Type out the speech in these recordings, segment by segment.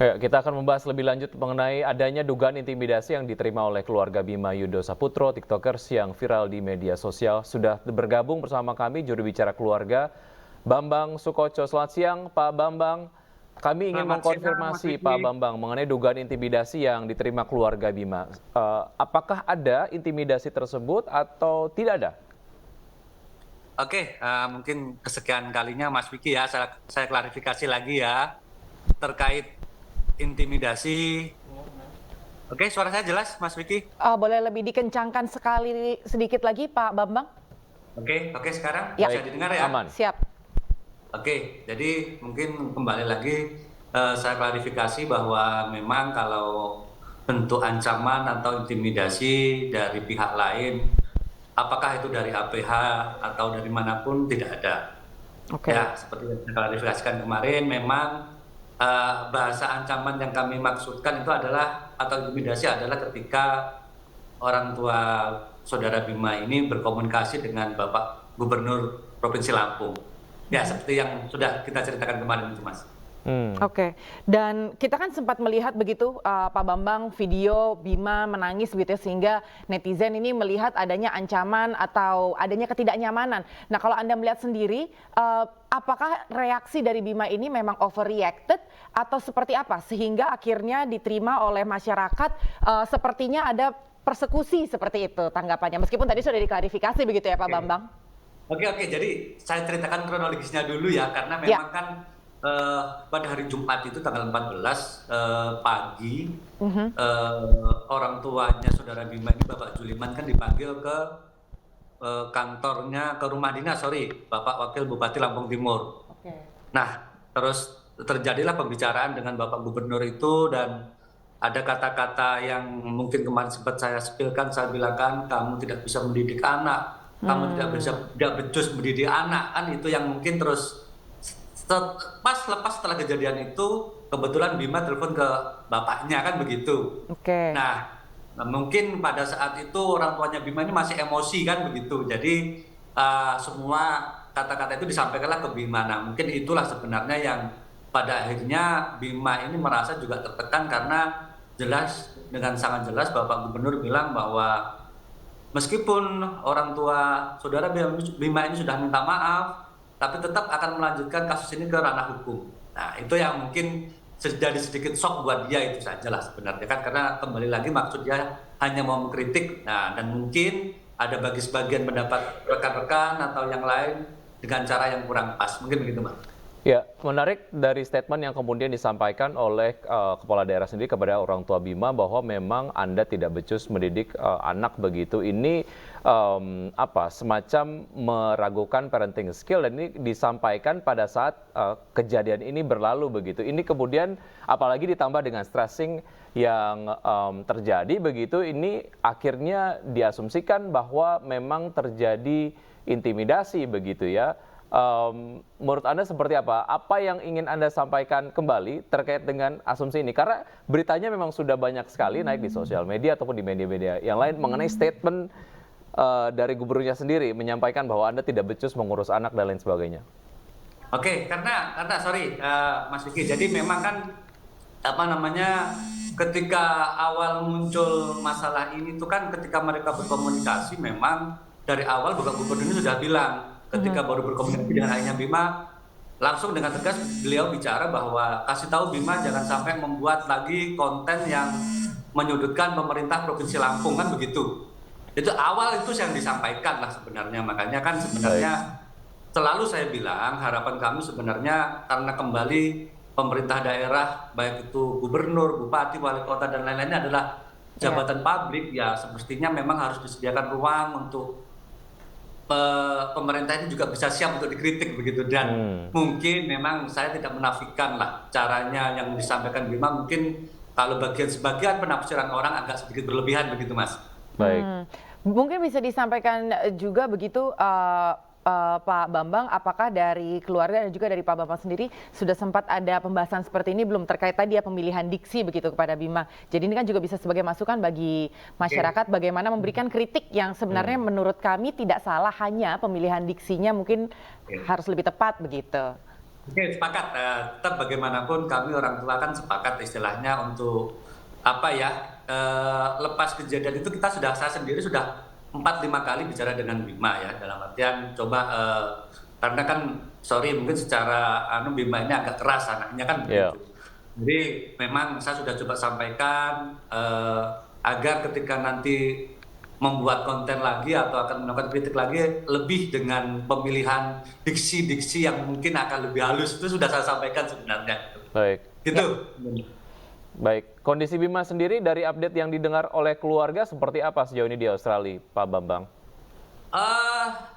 Ya, kita akan membahas lebih lanjut mengenai adanya dugaan intimidasi yang diterima oleh keluarga Bima Yudo Saputro, TikTokers yang viral di media sosial. Sudah bergabung bersama kami juru bicara keluarga, Bambang Sukoco. Selamat siang, Pak Bambang. Kami ingin Selamat siang, Mas mengkonfirmasi Vicky. Pak Bambang mengenai dugaan intimidasi yang diterima keluarga Bima. Apakah ada intimidasi tersebut atau tidak ada? Oke, mungkin kesekian kalinya Mas Vicky ya, saya klarifikasi lagi ya terkait intimidasi. Oke, suara saya jelas, Mas Vicky? Boleh lebih dikencangkan sekali sedikit lagi, Pak Bambang? Oke, sekarang Ya. bisa didengar ya? Aman. Siap. Oke, jadi mungkin kembali lagi saya klarifikasi bahwa memang kalau bentuk ancaman atau intimidasi dari pihak lain, apakah itu dari APH atau dari manapun tidak ada. Oke. Ya, seperti yang saya klarifikasikan kemarin, memang bahasa ancaman yang kami maksudkan itu adalah atau intimidasi adalah ketika orang tua saudara Bima ini berkomunikasi dengan Bapak Gubernur Provinsi Lampung. Ya, seperti yang sudah kita ceritakan kemarin itu, Mas. Oke, dan kita kan sempat melihat begitu Pak Bambang video Bima menangis begitu ya, sehingga netizen ini melihat adanya ancaman atau adanya ketidaknyamanan. Nah, kalau Anda melihat sendiri, apakah reaksi dari Bima ini memang overreacted atau seperti apa sehingga akhirnya diterima oleh masyarakat sepertinya ada persekusi seperti itu tanggapannya, meskipun tadi sudah diklarifikasi begitu ya Pak Bambang? Oke, jadi saya ceritakan kronologisnya dulu ya, karena memang kan pada hari Jumat itu tanggal 14 pagi, orang tuanya saudara Bima ini Bapak Juliman kan dipanggil ke kantornya, ke rumah dinas, Bapak Wakil Bupati Lampung Timur. Nah, terus terjadilah pembicaraan dengan Bapak Gubernur itu dan ada kata-kata yang mungkin kemarin sempat saya spilkan, saya bilangkan kamu tidak bisa mendidik anak, kamu tidak becus mendidik anak, kan itu yang mungkin terus lepas setelah kejadian itu kebetulan Bima telepon ke bapaknya kan begitu. Nah, mungkin pada saat itu orang tuanya Bima ini masih emosi kan begitu. Jadi semua kata-kata itu disampaikanlah ke Bima. Nah, mungkin itulah sebenarnya yang pada akhirnya Bima ini merasa juga tertekan karena dengan sangat jelas Bapak Gubernur bilang bahwa meskipun orang tua saudara Bima ini sudah minta maaf, tapi tetap akan melanjutkan kasus ini ke ranah hukum. Nah, itu yang mungkin jadi sedikit shock buat dia itu saja lah sebenarnya kan, karena kembali lagi maksud dia hanya mau mengkritik. Nah, dan mungkin ada bagi sebagian pendapat rekan-rekan atau yang lain dengan cara yang kurang pas, mungkin begitu, Mas. Ya, menarik dari statement yang kemudian disampaikan oleh kepala daerah sendiri kepada orang tua Bima bahwa memang Anda tidak becus mendidik anak begitu. Ini semacam meragukan parenting skill dan ini disampaikan pada saat kejadian ini berlalu begitu. Ini kemudian apalagi ditambah dengan stressing yang terjadi begitu, ini akhirnya diasumsikan bahwa memang terjadi intimidasi begitu ya. Menurut Anda seperti apa? Apa yang ingin Anda sampaikan kembali terkait dengan asumsi ini? Karena beritanya memang sudah banyak sekali naik di sosial media ataupun di media-media yang lain mengenai statement dari gubernurnya sendiri menyampaikan bahwa Anda tidak becus mengurus anak dan lain sebagainya. Oke, karena Mas Vicky, jadi memang kan ketika awal muncul masalah ini tuh kan ketika mereka berkomunikasi memang dari awal Bapak Gubernur ini sudah bilang. Ketika baru berkomunikasi dengan ayahnya Bima, langsung dengan tegas beliau bicara bahwa kasih tahu Bima jangan sampai membuat lagi konten yang menyudutkan pemerintah Provinsi Lampung kan begitu. Itu awal itu yang disampaikan lah sebenarnya, makanya kan sebenarnya selalu saya bilang harapan kami sebenarnya karena kembali pemerintah daerah baik itu gubernur, bupati, wali kota dan lain-lainnya adalah jabatan publik ya semestinya memang harus disediakan ruang untuk pemerintah ini juga bisa siap untuk dikritik begitu dan mungkin memang saya tidak menafikan lah caranya yang disampaikan Bima mungkin kalau sebagian penafsiran orang agak sedikit berlebihan begitu, Mas. Baik. Mungkin bisa disampaikan juga begitu Pak Bambang, apakah dari keluarga dan juga dari Pak Bambang sendiri sudah sempat ada pembahasan seperti ini belum terkait tadi ya pemilihan diksi begitu kepada Bima. Jadi ini kan juga bisa sebagai masukan bagi masyarakat bagaimana memberikan kritik yang sebenarnya menurut kami tidak salah, hanya pemilihan diksinya mungkin harus lebih tepat begitu. Oke, sepakat. Tetap bagaimanapun kami orang tua kan sepakat istilahnya untuk apa ya, lepas kejadian itu saya sendiri sudah 4-5 kali bicara dengan Bima ya, dalam artian coba, karena kan sorry mungkin secara Bima ini agak keras anaknya kan Iya, begitu. Jadi memang saya sudah coba sampaikan, agar ketika nanti membuat konten lagi atau akan melakukan kritik lagi lebih dengan pemilihan diksi-diksi yang mungkin akan lebih halus, itu sudah saya sampaikan sebenarnya. baik. Gitu. Baik, kondisi Bima sendiri dari update yang didengar oleh keluarga seperti apa sejauh ini di Australia, Pak Bambang?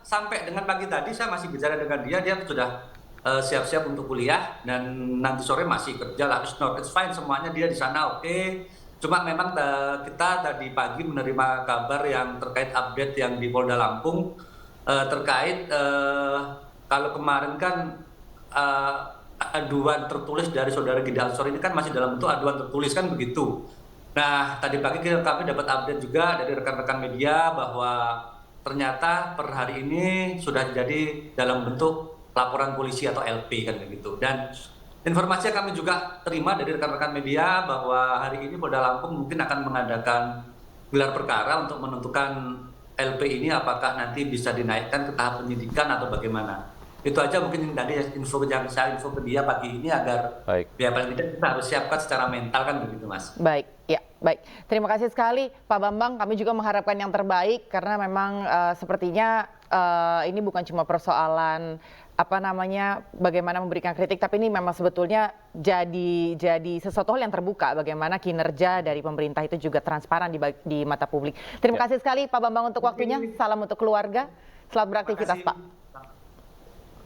Sampai dengan pagi tadi saya masih bicara dengan dia sudah siap-siap untuk kuliah dan nanti sore masih kerja lah. It's fine semuanya, dia di sana oke. Cuma memang kita tadi pagi menerima kabar yang terkait update yang di Polda Lampung terkait kalau kemarin kan aduan tertulis dari saudara Gede Ansor ini kan masih dalam bentuk aduan tertulis kan begitu. Nah, tadi pagi kami dapat update juga dari rekan-rekan media bahwa ternyata per hari ini sudah jadi dalam bentuk laporan polisi atau LP kan begitu. Dan informasi yang kami juga terima dari rekan-rekan media bahwa hari ini Polda Lampung mungkin akan mengadakan gelar perkara untuk menentukan LP ini apakah nanti bisa dinaikkan ke tahap penyidikan atau bagaimana. Itu aja mungkin tadi info yang saya info ke dia pagi ini agar Baik. ya paling tidak kita harus siapkan secara mental kan begitu Mas. Baik, ya, baik. Terima kasih sekali Pak Bambang. Kami juga mengharapkan yang terbaik karena memang sepertinya ini bukan cuma persoalan bagaimana memberikan kritik, tapi ini memang sebetulnya jadi sesuatu hal yang terbuka bagaimana kinerja dari pemerintah itu juga transparan di mata publik. Terima kasih sekali Pak Bambang untuk waktunya. Salam untuk keluarga. Selamat beraktivitas, Makasih. Pak.